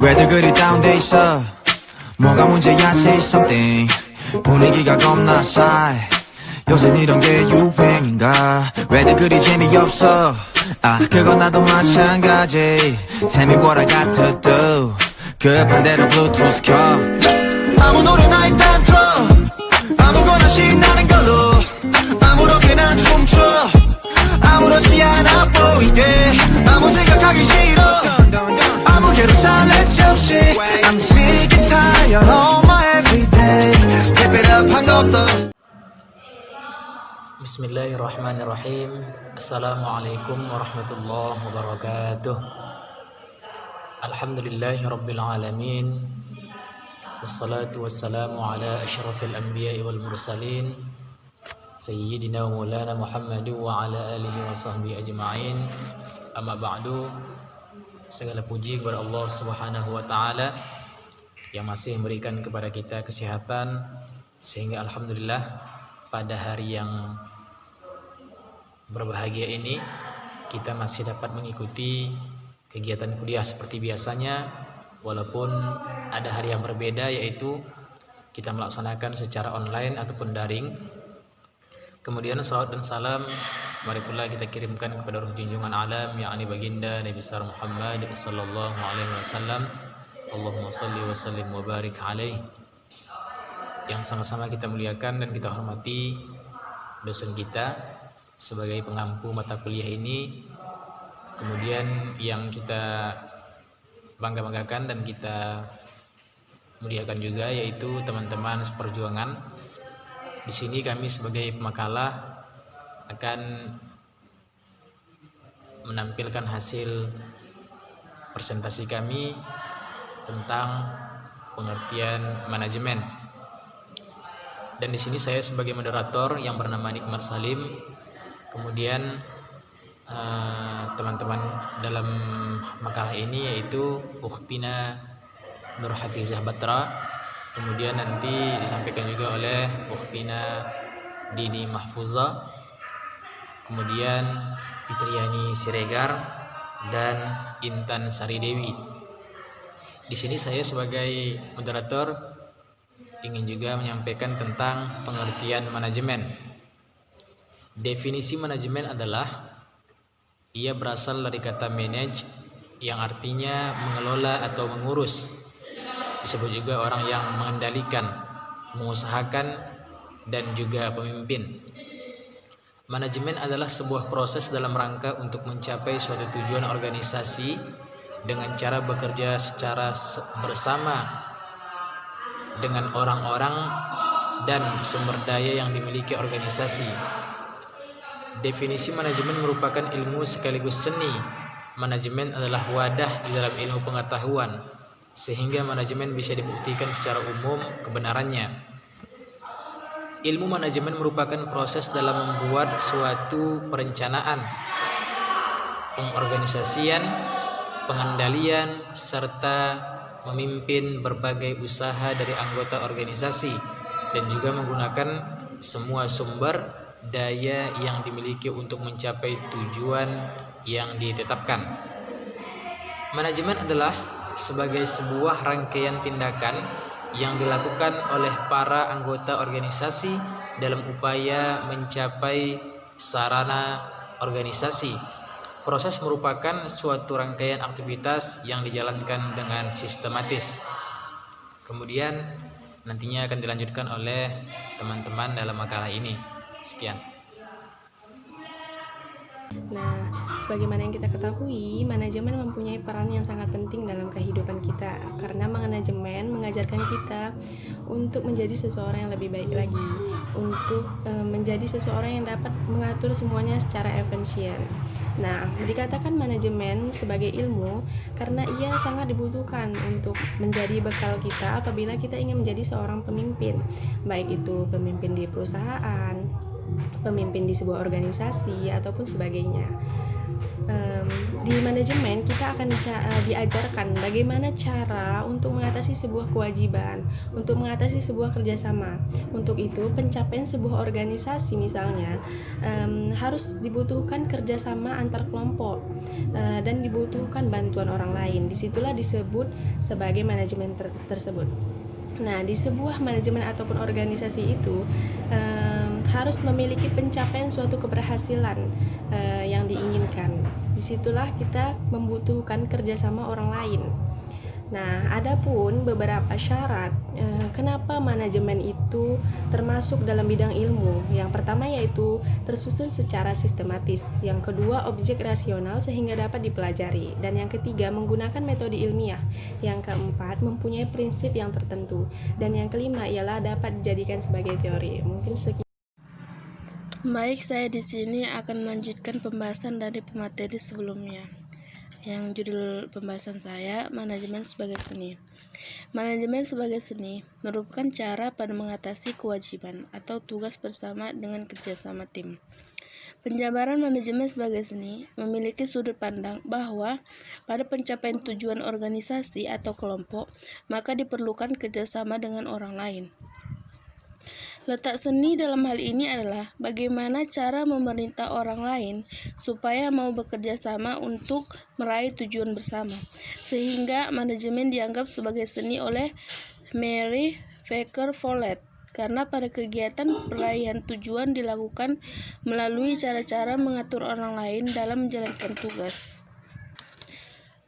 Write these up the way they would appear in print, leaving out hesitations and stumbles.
왜들 그리 다운돼 있어 뭐가 문제야 say something 분위기가 겁나 싸해 요새 이런 게 유행인가 왜들 그리 재미없어 그건 나도 마찬가지 Tell me what I got to do 급한 대로 블루투스 켜 아무 노래나 일단 틀어 아무거나 신나는 걸로 아무렇게나 춤춰 아무렇지 않아 보이게 아무 생각하기 싫어 아무개로 살레지 없이 I'm sick and tired of my everyday Keep it up 한 것도 Bismillahirrahmanirrahim. Assalamualaikum warahmatullahi wabarakatuh. Alhamdulillahi rabbil alamin. Wassalatu wassalamu ala asyrafil anbiya'i wal mursalin Sayyidina wa maulana Muhammadin wa ala alihi wa sahbihi ajma'in. Amma ba'du. Segala puji kepada Allah Subhanahu wa taala yang masih memberikan kepada kita kesehatan sehingga alhamdulillah pada hari yang berbahagia ini kita masih dapat mengikuti kegiatan kuliah seperti biasanya walaupun ada hari yang berbeda yaitu kita melaksanakan secara online ataupun daring. Kemudian salawat dan salam mari pula kita kirimkan kepada ruh junjungan alam yakni baginda Nabi besar Muhammad sallallahu alaihi wasallam. Allahumma shalli wa sallim wa barik alaihi. Yang sama-sama kita muliakan dan kita hormati dosen kita sebagai pengampu mata kuliah ini, kemudian yang kita bangga-banggakan dan kita muliakan juga yaitu teman-teman seperjuangan. Di sini kami sebagai pemakalah akan menampilkan hasil presentasi kami tentang pengertian manajemen. Dan di sini saya sebagai moderator yang bernama Nikmat Salim. Kemudian teman-teman dalam makalah ini yaitu Ukhtina Nur Hafizah Batra. Kemudian nanti disampaikan juga oleh Ukhtina Dini Mahfuza. Kemudian Fitriani Siregar dan Intan Saridewi. Di sini saya sebagai moderator ingin juga menyampaikan tentang pengertian manajemen. Definisi manajemen adalah ia berasal dari kata manage yang artinya mengelola atau mengurus. Disebut juga orang yang mengendalikan, mengusahakan dan juga pemimpin. Manajemen adalah sebuah proses dalam rangka untuk mencapai suatu tujuan organisasi dengan cara bekerja secara bersama dengan orang-orang dan sumber daya yang dimiliki organisasi. Definisi manajemen merupakan ilmu sekaligus seni. Manajemen adalah wadah di dalam ilmu pengetahuan, sehingga manajemen bisa dibuktikan secara umum kebenarannya. Ilmu manajemen merupakan proses dalam membuat suatu perencanaan, pengorganisasian, pengendalian, serta memimpin berbagai usaha dari anggota organisasi dan juga menggunakan semua sumber daya yang dimiliki untuk mencapai tujuan yang ditetapkan. Manajemen adalah sebagai sebuah rangkaian tindakan yang dilakukan oleh para anggota organisasi dalam upaya mencapai sarana organisasi. Proses merupakan suatu rangkaian aktivitas yang dijalankan dengan sistematis. Kemudian nantinya akan dilanjutkan oleh teman-teman dalam makalah ini. Sekian. Nah, sebagaimana yang kita ketahui, manajemen mempunyai peran yang sangat penting dalam kehidupan kita karena manajemen mengajarkan kita untuk menjadi seseorang yang lebih baik lagi, untuk menjadi seseorang yang dapat mengatur semuanya secara efisien. Nah, dikatakan manajemen sebagai ilmu karena ia sangat dibutuhkan untuk menjadi bekal kita apabila kita ingin menjadi seorang pemimpin, baik itu pemimpin di perusahaan, pemimpin di sebuah organisasi ataupun sebagainya. Di manajemen kita akan diajarkan bagaimana cara untuk mengatasi sebuah kewajiban, untuk mengatasi sebuah kerjasama. Untuk itu pencapaian sebuah organisasi misalnya harus dibutuhkan kerjasama antar kelompok dan dibutuhkan bantuan orang lain. Disitulah disebut sebagai manajemen tersebut. Nah, di sebuah manajemen ataupun organisasi itu harus memiliki pencapaian suatu keberhasilan yang diinginkan. Disitulah kita membutuhkan kerjasama orang lain. Nah, adapun beberapa syarat kenapa manajemen itu termasuk dalam bidang ilmu. Yang pertama yaitu tersusun secara sistematis. Yang kedua, objek rasional sehingga dapat dipelajari. Dan yang ketiga, menggunakan metode ilmiah. Yang keempat, mempunyai prinsip yang tertentu. Dan yang kelima ialah dapat dijadikan sebagai teori. Mungkin sekian. Baik, saya di sini akan melanjutkan pembahasan dari pemateri sebelumnya. Yang judul pembahasan saya, manajemen sebagai seni. Manajemen sebagai seni merupakan cara pada mengatasi kewajiban atau tugas bersama dengan kerjasama tim. Penjabaran manajemen sebagai seni memiliki sudut pandang bahwa pada pencapaian tujuan organisasi atau kelompok, maka diperlukan kerjasama dengan orang lain. Letak seni dalam hal ini adalah bagaimana cara memerintah orang lain supaya mau bekerja sama untuk meraih tujuan bersama. Sehingga manajemen dianggap sebagai seni oleh Mary Baker Follett. Karena pada kegiatan perayaan tujuan dilakukan melalui cara-cara mengatur orang lain dalam menjalankan tugas.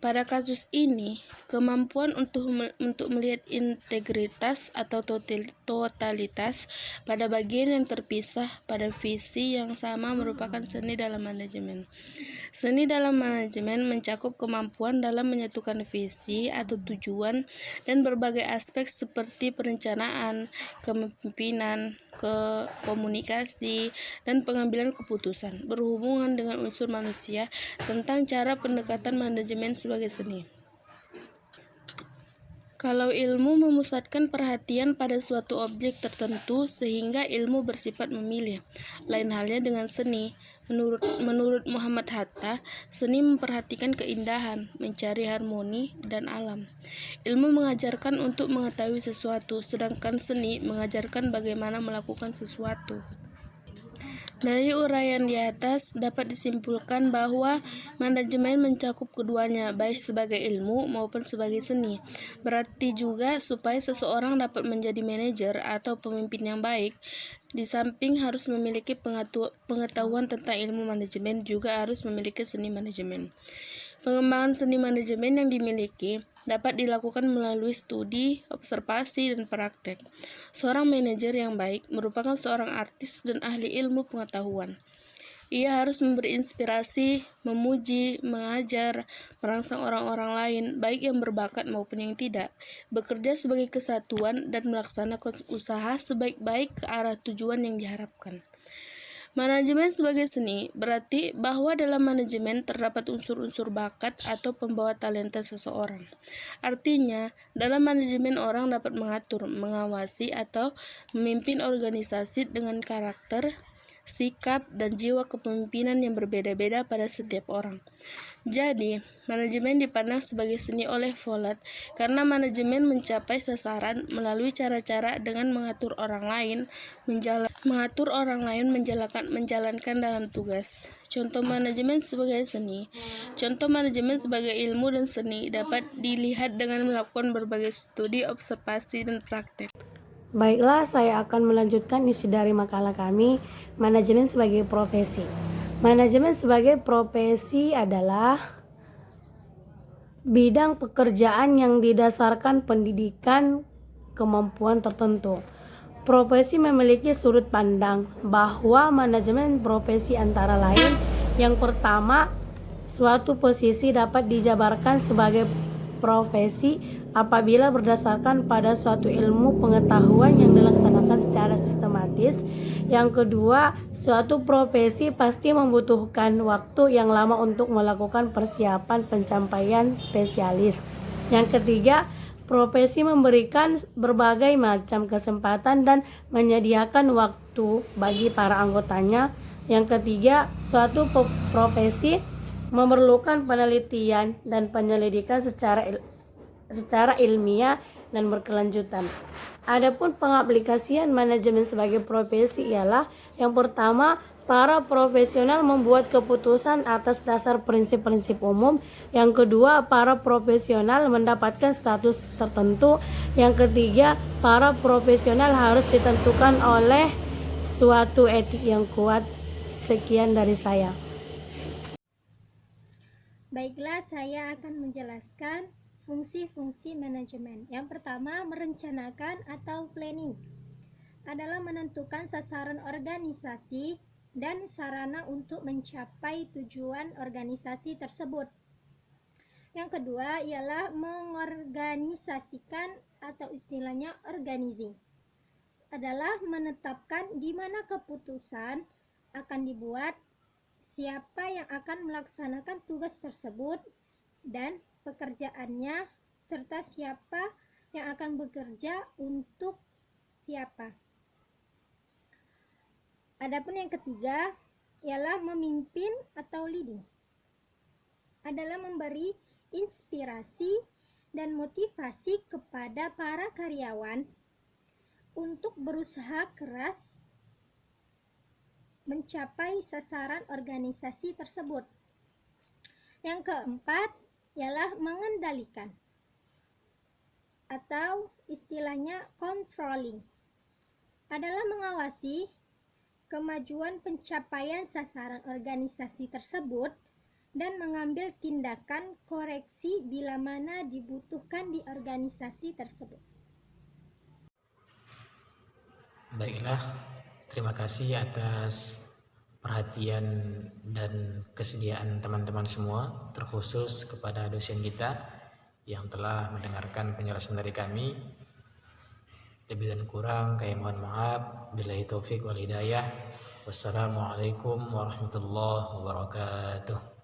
Pada kasus ini, kemampuan untuk melihat integritas atau totalitas pada bagian yang terpisah pada visi yang sama merupakan seni dalam manajemen. Seni dalam manajemen mencakup kemampuan dalam menyatukan visi atau tujuan dan berbagai aspek seperti perencanaan, kepemimpinan, komunikasi, dan pengambilan keputusan berhubungan dengan unsur manusia tentang cara pendekatan manajemen sebagai seni. Kalau ilmu memusatkan perhatian pada suatu objek tertentu sehingga ilmu bersifat memilih, lain halnya dengan seni. Menurut Muhammad Hatta, seni memperhatikan keindahan, mencari harmoni, dan alam. Ilmu mengajarkan untuk mengetahui sesuatu, sedangkan seni mengajarkan bagaimana melakukan sesuatu. Dari uraian di atas dapat disimpulkan bahwa manajemen mencakup keduanya, baik sebagai ilmu maupun sebagai seni. Berarti juga supaya seseorang dapat menjadi manajer atau pemimpin yang baik, di samping harus memiliki pengetahuan tentang ilmu manajemen, juga harus memiliki seni manajemen. Pengembangan seni manajemen yang dimiliki dapat dilakukan melalui studi, observasi, dan praktek. Seorang manajer yang baik merupakan seorang artis dan ahli ilmu pengetahuan. Ia harus memberi inspirasi, memuji, mengajar, merangsang orang-orang lain, baik yang berbakat maupun yang tidak, bekerja sebagai kesatuan dan melaksanakan usaha sebaik-baik ke arah tujuan yang diharapkan. Manajemen sebagai seni berarti bahwa dalam manajemen terdapat unsur-unsur bakat atau pembawa talenta seseorang. Artinya, dalam manajemen orang dapat mengatur, mengawasi, atau memimpin organisasi dengan karakter, sikap, dan jiwa kepemimpinan yang berbeda-beda pada setiap orang. Jadi, manajemen dipandang sebagai seni oleh Follett karena manajemen mencapai sasaran melalui cara-cara dengan mengatur orang lain menjalankan dalam tugas. Contoh manajemen sebagai seni. Contoh manajemen sebagai ilmu dan seni dapat dilihat dengan melakukan berbagai studi, observasi, dan praktek. Baiklah, saya akan melanjutkan isi dari makalah kami, manajemen sebagai profesi. Manajemen sebagai profesi adalah bidang pekerjaan yang didasarkan pendidikan kemampuan tertentu. Profesi memiliki sudut pandang bahwa manajemen profesi antara lain, yang pertama, suatu posisi dapat dijabarkan sebagai profesi apabila berdasarkan pada suatu ilmu pengetahuan yang dilaksanakan secara sistematis. Yang kedua, suatu profesi pasti membutuhkan waktu yang lama untuk melakukan persiapan pencapaian spesialis. Yang ketiga, profesi memberikan berbagai macam kesempatan dan menyediakan waktu bagi para anggotanya. Yang ketiga, suatu profesi memerlukan penelitian dan penyelidikan secara ilmiah dan berkelanjutan. Adapun pengaplikasian manajemen sebagai profesi ialah yang pertama, para profesional membuat keputusan atas dasar prinsip-prinsip umum. Yang kedua, para profesional mendapatkan status tertentu. Yang ketiga, para profesional harus ditentukan oleh suatu etik yang kuat. Sekian dari saya. Baiklah, saya akan menjelaskan fungsi-fungsi manajemen. Yang pertama, merencanakan atau planning adalah menentukan sasaran organisasi dan sarana untuk mencapai tujuan organisasi tersebut. Yang kedua ialah mengorganisasikan atau istilahnya organizing, adalah menetapkan di mana keputusan akan dibuat, siapa yang akan melaksanakan tugas tersebut dan pekerjaannya, serta siapa yang akan bekerja untuk siapa. Adapun yang ketiga ialah memimpin atau leading, adalah memberi inspirasi dan motivasi kepada para karyawan untuk berusaha keras mencapai sasaran organisasi tersebut. Yang keempat ialah mengendalikan atau istilahnya controlling, adalah mengawasi kemajuan pencapaian sasaran organisasi tersebut dan mengambil tindakan koreksi bila mana dibutuhkan di organisasi tersebut. Baiklah, terima kasih atas perhatian dan kesediaan teman-teman semua, terkhusus kepada dosen kita yang telah mendengarkan penjelasan dari kami. Lebih dan kurang kami mohon maaf. Billahi taufik wal hidayah. Wassalamualaikum warahmatullahi wabarakatuh.